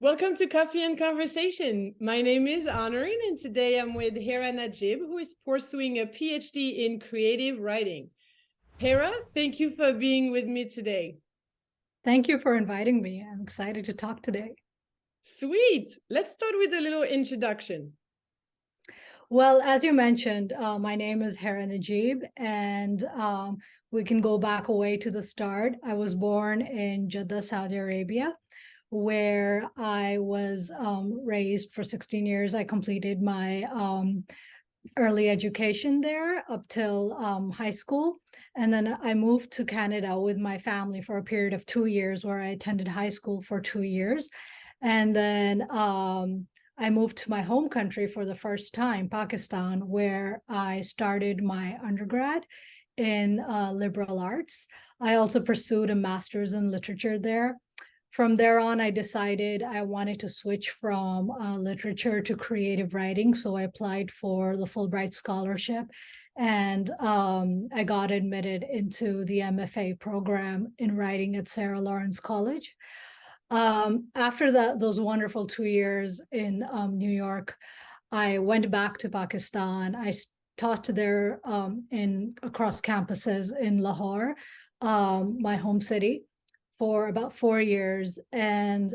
Welcome to Coffee and Conversation. My name is Honorine, and today I'm with Hera Naguib, who is pursuing a PhD in creative writing. Hera, thank you for being with me today. Thank you for inviting me. I'm excited to talk today. Sweet. Let's start with a little introduction. Well, as you mentioned, my name is Hera Naguib, and we can go back away to the start. I was born in Jeddah, Saudi Arabia, where I was raised for 16 years. I completed my early education there up till high school. And then I moved to Canada with my family for a period of 2 years where I attended high school for 2 years. And then I moved to my home country for the first time, Pakistan, where I started my undergrad in liberal arts. I also pursued a master's in literature there. From there on, I decided I wanted to switch from literature to creative writing. So I applied for the Fulbright scholarship and I got admitted into the MFA program in writing at Sarah Lawrence College. After those wonderful 2 years in New York, I went back to Pakistan. I taught there across campuses in Lahore, my home city, for about 4 years. And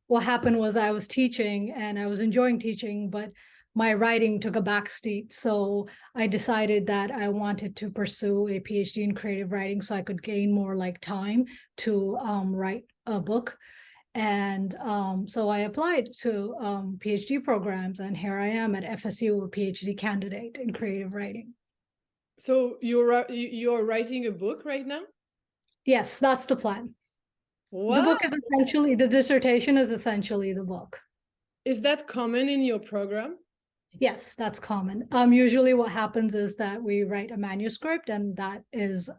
what happened was I was teaching and I was enjoying teaching, but my writing took a backseat. So I decided that I wanted to pursue a PhD in creative writing so I could gain more time to write a book. And so I applied to PhD programs, and here I am at FSU, a PhD candidate in creative writing. So you're writing a book right now? Yes, that's the plan. Wow. The book is essentially, the dissertation is essentially the book. Is that common in your program? Yes, that's common. Usually what happens is that we write a manuscript, and that is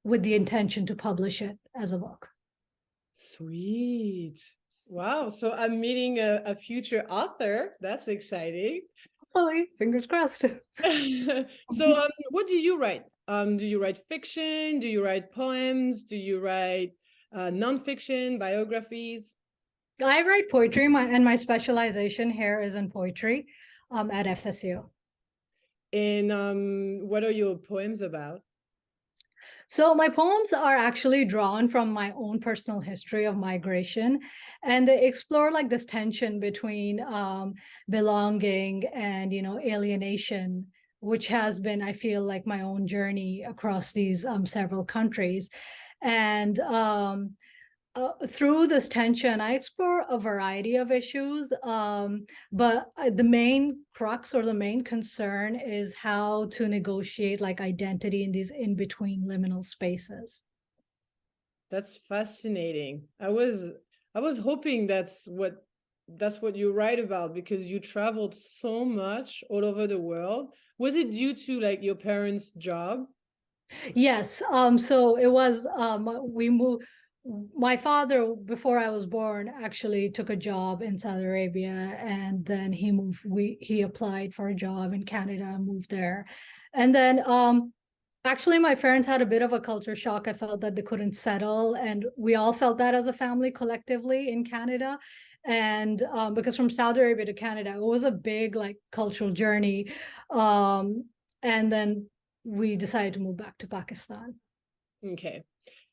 with the intention to publish it as a book. Sweet. Wow. So I'm meeting a future author. That's exciting. Hopefully, fingers crossed. So what do you write? Do you write fiction? Do you write poems? Do you write nonfiction, biographies? I write poetry, and my specialization here is in poetry at FSU. And what are your poems about? So my poems are actually drawn from my own personal history of migration, and they explore this tension between belonging and alienation, which has been, I feel, my own journey across these several countries. And through this tension, I explore a variety of issues, but the main crux or the main concern is how to negotiate identity in these in-between liminal spaces. That's fascinating. I was hoping that's what you write about, because you traveled so much all over the world. Was it due to your parents' job? Yes. So it was, we moved. My father, before I was born, actually took a job in Saudi Arabia, and then he moved. He applied for a job in Canada and moved there. And then actually my parents had a bit of a culture shock. I felt that they couldn't settle, and we all felt that as a family collectively in Canada. And because from Saudi Arabia to Canada, it was a big cultural journey. And then we decided to move back to Pakistan. Okay.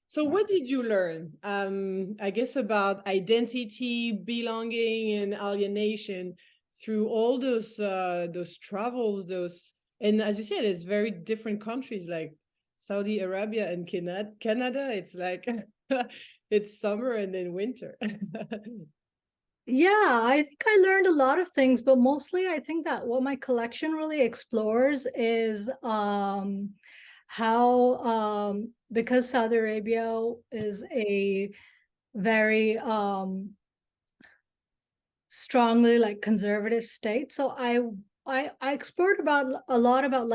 So what did you learn, I guess, about identity, belonging, and alienation through all those travels, and as you said, it's very different countries like Saudi Arabia and Canada. It's it's summer and then winter. Yeah, I think I learned a lot of things, but mostly I think that what my collection really explores is how because Saudi Arabia is a very strongly conservative state. So I explored about a lot about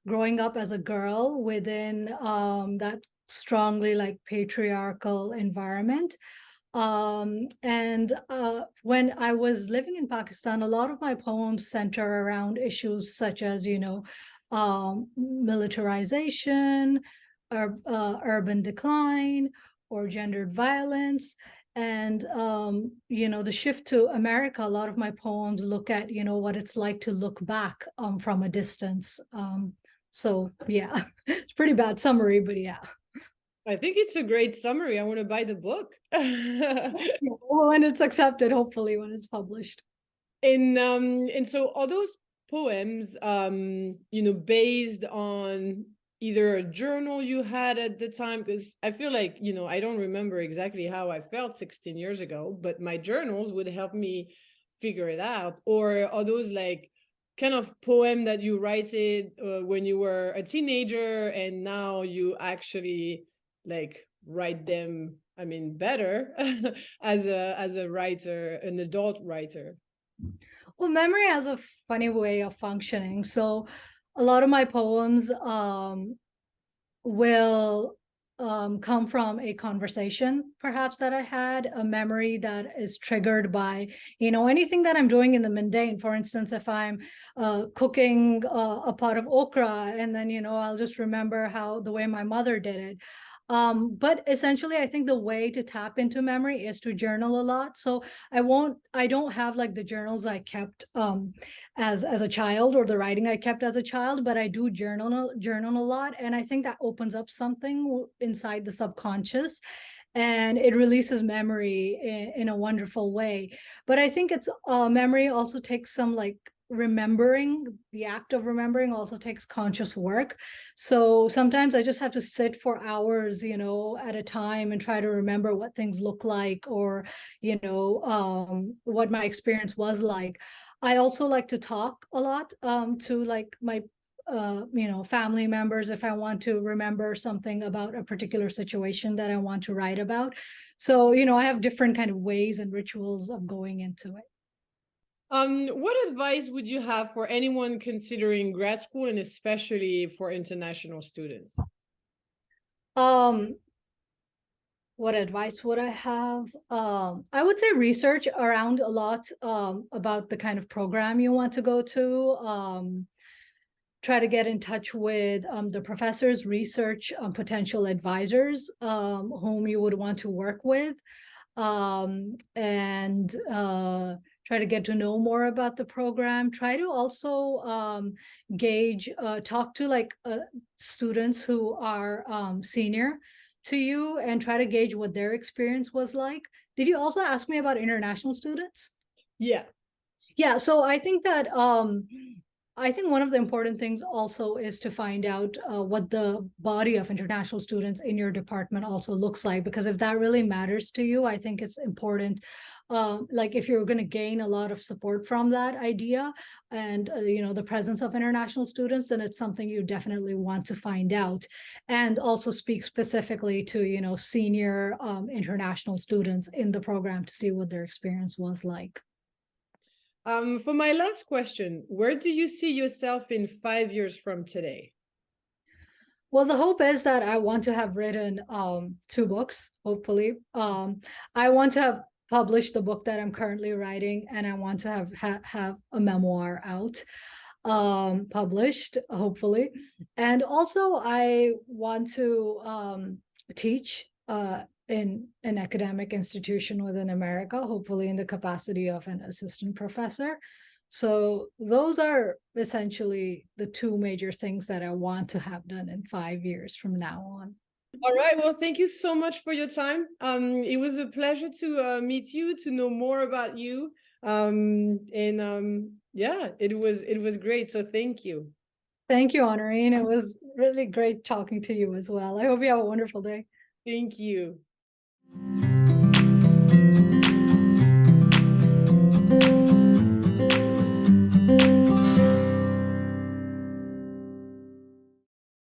growing up as a girl within that strongly patriarchal environment. And when I was living in Pakistan, a lot of my poems center around issues such as, militarization, urban decline, or gendered violence. And the shift to America, a lot of my poems look at, what it's like to look back from a distance. So yeah, it's pretty bad summary, but yeah. I think it's a great summary. I want to buy the book. Yeah, well, when it's accepted, hopefully when it's published. And so all those poems, based on either a journal you had at the time, because I feel like, I don't remember exactly how I felt 16 years ago, but my journals would help me figure it out. Or are those like kind of poem that you write it when you were a teenager and now you actually like write them, I mean, better as a writer, an adult writer? Well, memory has a funny way of functioning. So a lot of my poems will come from a conversation perhaps that I had, a memory that is triggered by, anything that I'm doing in the mundane. For instance, if I'm cooking a pot of okra, and then, I'll just remember how the way my mother did it. But essentially, I think the way to tap into memory is to journal a lot. So I don't have like the journals I kept as a child, or the writing I kept as a child, but I do journal a lot. And I think that opens up something inside the subconscious, and it releases memory in a wonderful way. But I think it's memory also takes some like remembering. The act of remembering also takes conscious work. So sometimes I just have to sit for hours, at a time, and try to remember what things look like, or what my experience was like. I also like to talk a lot to like my family members, if I want to remember something about a particular situation that I want to write about. So I have different kind of ways and rituals of going into it. What advice would you have for anyone considering grad school, and especially for international students? Um, what advice would I have? I would say research around a lot about the kind of program you want to go to. Try to get in touch with the professors, research potential advisors whom you would want to work with, and try to get to know more about the program. Try to also gauge, talk to like students who are senior to you, and try to gauge what their experience was like. Did you also ask me about international students? Yeah. Yeah, so I think one of the important things also is to find out what the body of international students in your department also looks like, because if that really matters to you, I think it's important. Like if you're going to gain a lot of support from that idea, and the presence of international students, then it's something you definitely want to find out, and also speak specifically to senior international students in the program to see what their experience was like. For my last question, where do you see yourself in 5 years from today? Well, the hope is that I want to have written 2 books, hopefully. I want to have published the book that I'm currently writing, and I want to have a memoir out, published, hopefully. And also I want to teach in an academic institution within America, hopefully in the capacity of an assistant professor. So those are essentially the 2 major things that I want to have done in 5 years from now on. All right. Well, thank you so much for your time. It was a pleasure to meet you, to know more about you. And yeah, it was great. So thank you. Thank you, Honorine. It was really great talking to you as well. I hope you have a wonderful day. Thank you.